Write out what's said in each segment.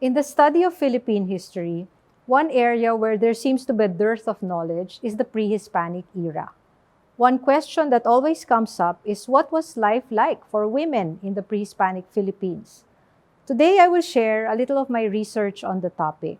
In the study of Philippine history, one area where there seems to be a dearth of knowledge is the pre-Hispanic era. One question that always comes up is what was life like for women in the pre-Hispanic Philippines? Today, I will share a little of my research on the topic.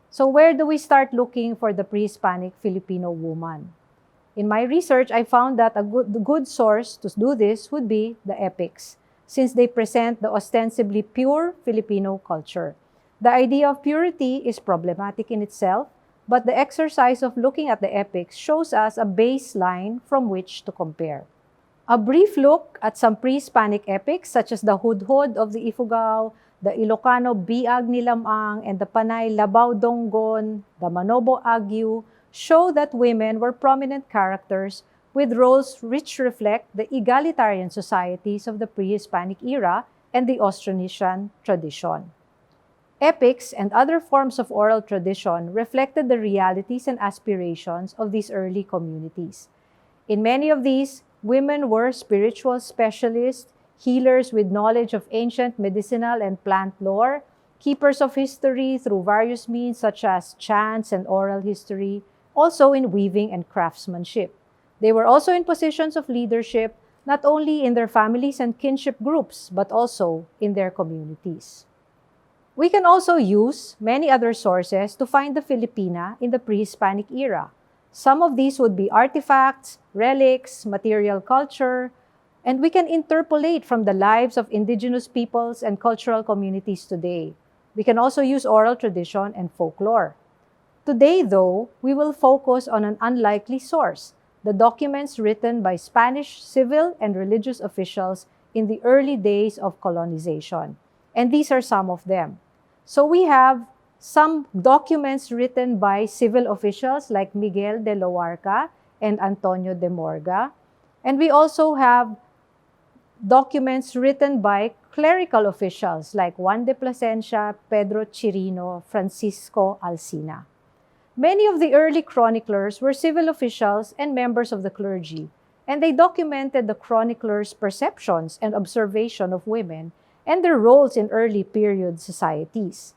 So where do we start looking for the pre-Hispanic Filipino woman? In my research, I found that a good source to do this would be the epics, since they present the ostensibly pure Filipino culture. The idea of purity is problematic in itself, but the exercise of looking at the epics shows us a baseline from which to compare. A brief look at some pre-Hispanic epics such as the Hudhud of the Ifugao, the Ilocano Biag ni Lamang, and the Panay Labaw Donggon, the Manobo Agyu, show that women were prominent characters with roles which reflect the egalitarian societies of the pre-Hispanic era and the Austronesian tradition. Epics and other forms of oral tradition reflected the realities and aspirations of these early communities. In many of these, women were spiritual specialists, healers with knowledge of ancient medicinal and plant lore, keepers of history through various means such as chants and oral history, also in weaving and craftsmanship. They were also in positions of leadership, not only in their families and kinship groups, but also in their communities. We can also use many other sources to find the Filipina in the pre-Hispanic era. Some of these would be artifacts, relics, material culture, and we can interpolate from the lives of indigenous peoples and cultural communities today. We can also use oral tradition and folklore. Today, though, we will focus on an unlikely source, the documents written by Spanish civil and religious officials in the early days of colonization. And these are some of them. So we have some documents written by civil officials like Miguel de Loarca and Antonio de Morga. And we also have documents written by clerical officials like Juan de Plasencia, Pedro Chirino, Francisco Alsina. Many of the early chroniclers were civil officials and members of the clergy, and they documented the chroniclers' perceptions and observation of women and their roles in early period societies.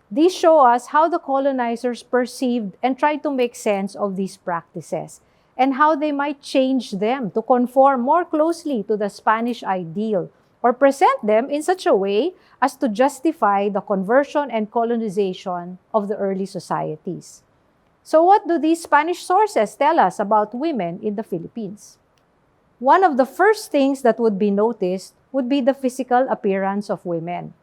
These show us how the colonizers perceived and tried to make sense of these practices, and how they might change them to conform more closely to the Spanish ideal or present them in such a way as to justify the conversion and colonization of the early societies. So what do these Spanish sources tell us about women in the Philippines? One of the first things that would be noticed would be the physical appearance of women.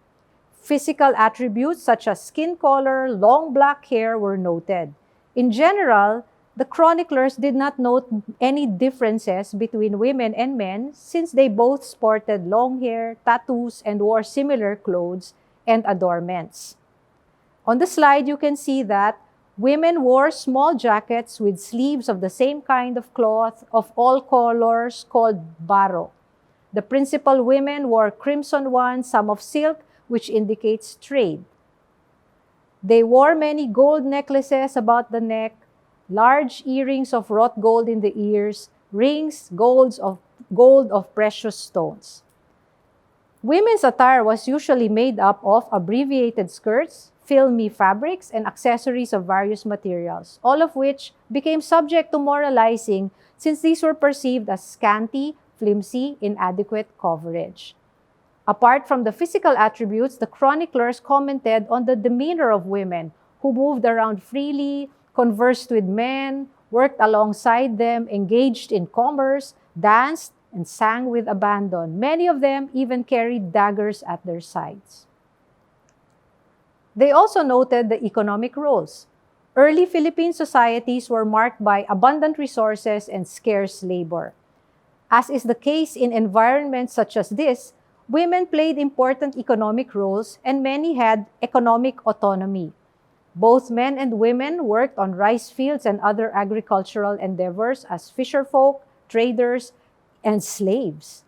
Physical attributes such as skin color, long black hair were noted. In general, the chroniclers did not note any differences between women and men since they both sported long hair, tattoos, and wore similar clothes and adornments. On the slide, you can see that women wore small jackets with sleeves of the same kind of cloth of all colors called baro. The principal women wore crimson ones, some of silk, which indicates trade. They wore many gold necklaces about the neck, large earrings of wrought gold in the ears, rings, gold of precious stones. Women's attire was usually made up of abbreviated skirts, filmy fabrics, and accessories of various materials, all of which became subject to moralizing since these were perceived as scanty, flimsy, inadequate coverage. Apart from the physical attributes, the chroniclers commented on the demeanor of women who moved around freely, conversed with men, worked alongside them, engaged in commerce, danced, and sang with abandon. Many of them even carried daggers at their sides. They also noted the economic roles. Early Philippine societies were marked by abundant resources and scarce labor. As is the case in environments such as this, women played important economic roles and many had economic autonomy. Both men and women worked on rice fields and other agricultural endeavors as fisherfolk, traders, and slaves.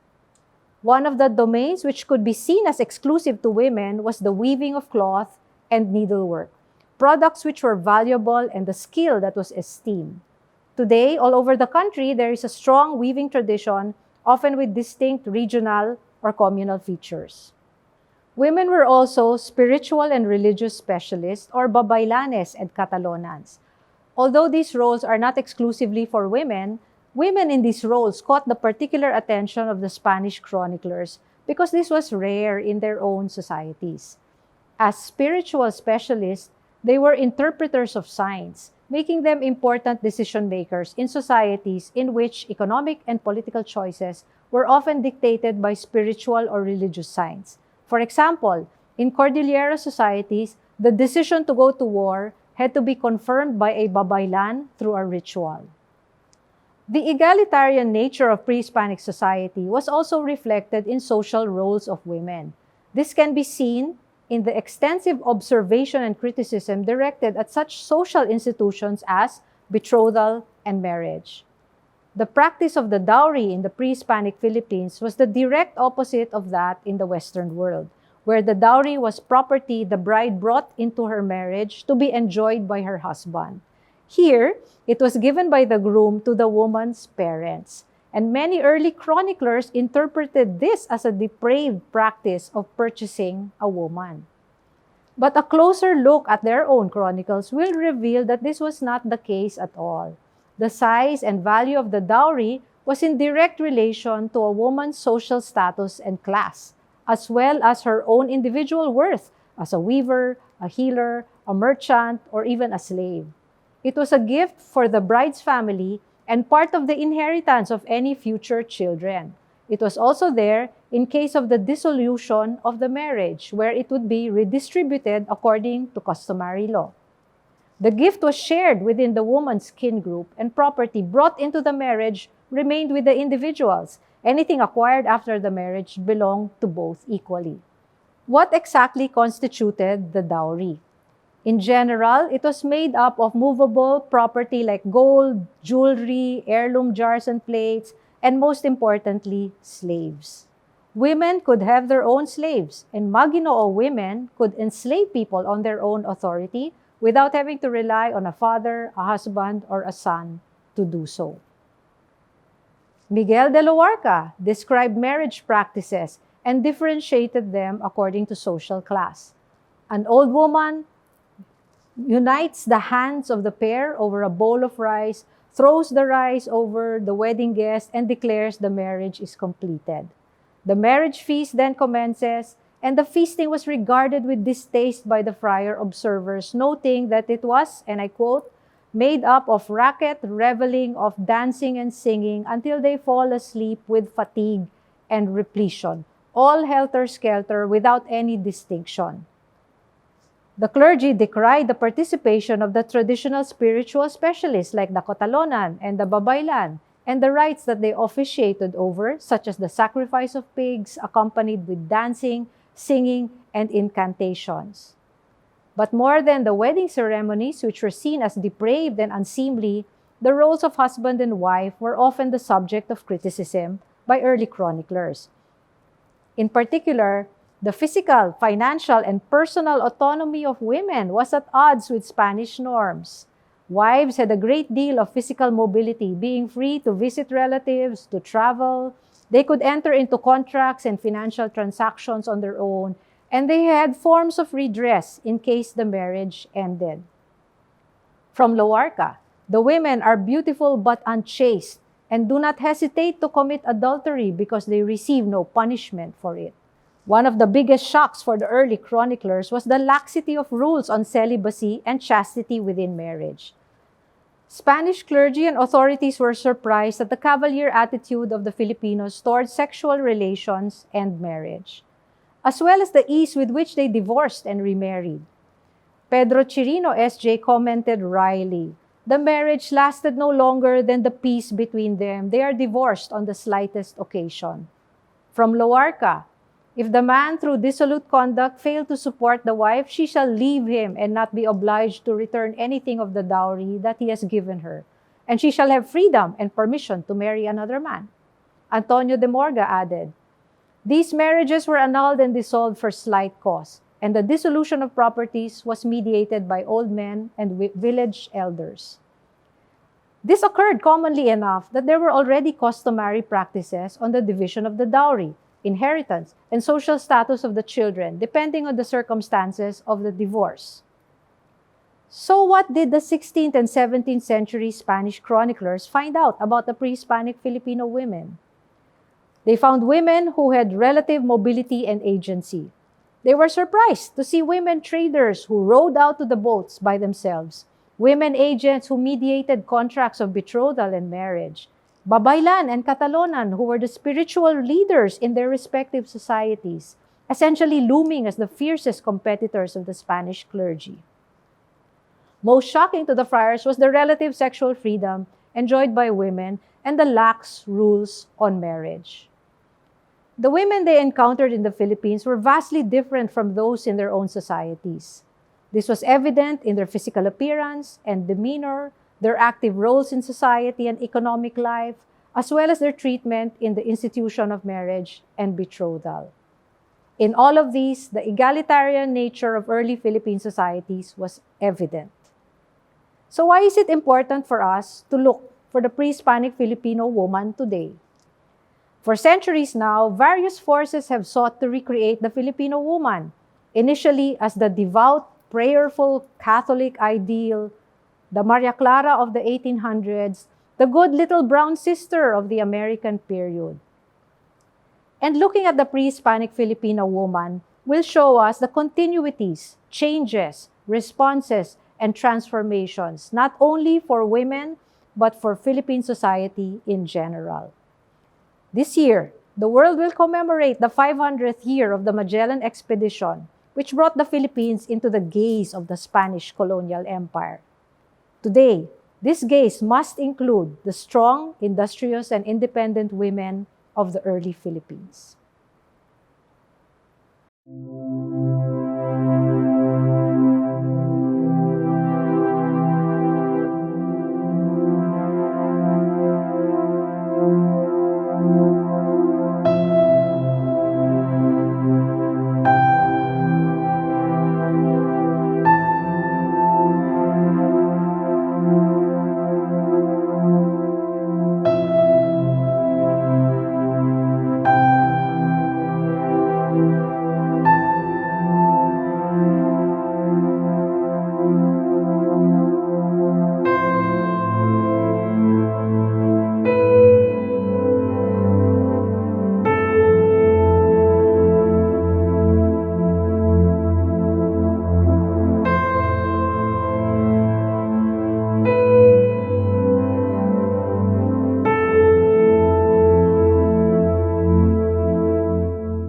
One of the domains which could be seen as exclusive to women was the weaving of cloth and needlework, products which were valuable and the skill that was esteemed. Today, all over the country, there is a strong weaving tradition, often with distinct regional or communal features. Women were also spiritual and religious specialists, or babaylanes and catalonans. Although these roles are not exclusively for women, women in these roles caught the particular attention of the Spanish chroniclers because this was rare in their own societies. As spiritual specialists, they were interpreters of signs, making them important decision makers in societies in which economic and political choices were often dictated by spiritual or religious signs. For example, in Cordillera societies, the decision to go to war had to be confirmed by a babaylan through a ritual. The egalitarian nature of pre-Hispanic society was also reflected in social roles of women. This can be seen in the extensive observation and criticism directed at such social institutions as betrothal and marriage. The practice of the dowry in the pre-Hispanic Philippines was the direct opposite of that in the Western world, where the dowry was property the bride brought into her marriage to be enjoyed by her husband. Here, it was given by the groom to the woman's parents, and many early chroniclers interpreted this as a depraved practice of purchasing a woman. But a closer look at their own chronicles will reveal that this was not the case at all. The size and value of the dowry was in direct relation to a woman's social status and class, as well as her own individual worth as a weaver, a healer, a merchant, or even a slave. It was a gift for the bride's family and part of the inheritance of any future children. It was also there in case of the dissolution of the marriage, where it would be redistributed according to customary law. The gift was shared within the woman's kin group, and property brought into the marriage remained with the individuals. Anything acquired after the marriage belonged to both equally. What exactly constituted the dowry? In general, it was made up of movable property like gold, jewelry, heirloom jars and plates, and most importantly, slaves. Women could have their own slaves, and Maginoo women could enslave people on their own authority without having to rely on a father, a husband, or a son to do so. Miguel de Loarca described marriage practices and differentiated them according to social class. An old woman unites the hands of the pair over a bowl of rice, throws the rice over the wedding guest, and declares the marriage is completed. The marriage feast then commences, and the feasting was regarded with distaste by the friar observers, noting that it was, and I quote, made up of racket, reveling, of dancing and singing until they fall asleep with fatigue and repletion, all helter-skelter without any distinction. The clergy decried the participation of the traditional spiritual specialists like the Catalonan and the Babaylan, and the rites that they officiated over, such as the sacrifice of pigs accompanied with dancing, singing, and incantations. But more than the wedding ceremonies, which were seen as depraved and unseemly, the roles of husband and wife were often the subject of criticism by early chroniclers. In particular, the physical, financial, and personal autonomy of women was at odds with Spanish norms. Wives had a great deal of physical mobility, being free to visit relatives, to travel. They could enter into contracts and financial transactions on their own, and they had forms of redress in case the marriage ended. From Loarca, the women are beautiful but unchaste and do not hesitate to commit adultery because they receive no punishment for it. One of the biggest shocks for the early chroniclers was the laxity of rules on celibacy and chastity within marriage. Spanish clergy and authorities were surprised at the cavalier attitude of the Filipinos toward sexual relations and marriage, as well as the ease with which they divorced and remarried. Pedro Chirino, S.J., commented wryly, "The marriage lasted no longer than the peace between them. They are divorced on the slightest occasion." From Loarca, "If the man through dissolute conduct fail to support the wife, she shall leave him and not be obliged to return anything of the dowry that he has given her, and she shall have freedom and permission to marry another man." Antonio de Morga added, "These marriages were annulled and dissolved for slight cause, and the dissolution of properties was mediated by old men and village elders." This occurred commonly enough that there were already customary practices on the division of the dowry. inheritance, and social status of the children, depending on the circumstances of the divorce. So what did the 16th and 17th century Spanish chroniclers find out about the pre-Hispanic Filipino women? They found women who had relative mobility and agency. They were surprised to see women traders who rowed out to the boats by themselves, women agents who mediated contracts of betrothal and marriage, babaylan and katalonan who were the spiritual leaders in their respective societies, essentially looming as the fiercest competitors of the Spanish clergy. Most shocking to the friars was the relative sexual freedom enjoyed by women and the lax rules on marriage. The women they encountered in the Philippines were vastly different from those in their own societies. This was evident in their physical appearance and demeanor, their active roles in society and economic life, as well as their treatment in the institution of marriage and betrothal. In all of these, the egalitarian nature of early Philippine societies was evident. So why is it important for us to look for the pre-Hispanic Filipino woman today? For centuries now, various forces have sought to recreate the Filipino woman, initially as the devout, prayerful Catholic ideal, the Maria Clara of the 1800s, the good little brown sister of the American period. And looking at the pre-Hispanic Filipino woman will show us the continuities, changes, responses, and transformations, not only for women, but for Philippine society in general. This year, the world will commemorate the 500th year of the Magellan expedition, which brought the Philippines into the gaze of the Spanish colonial empire. Today, this gaze must include the strong, industrious, and independent women of the early Philippines.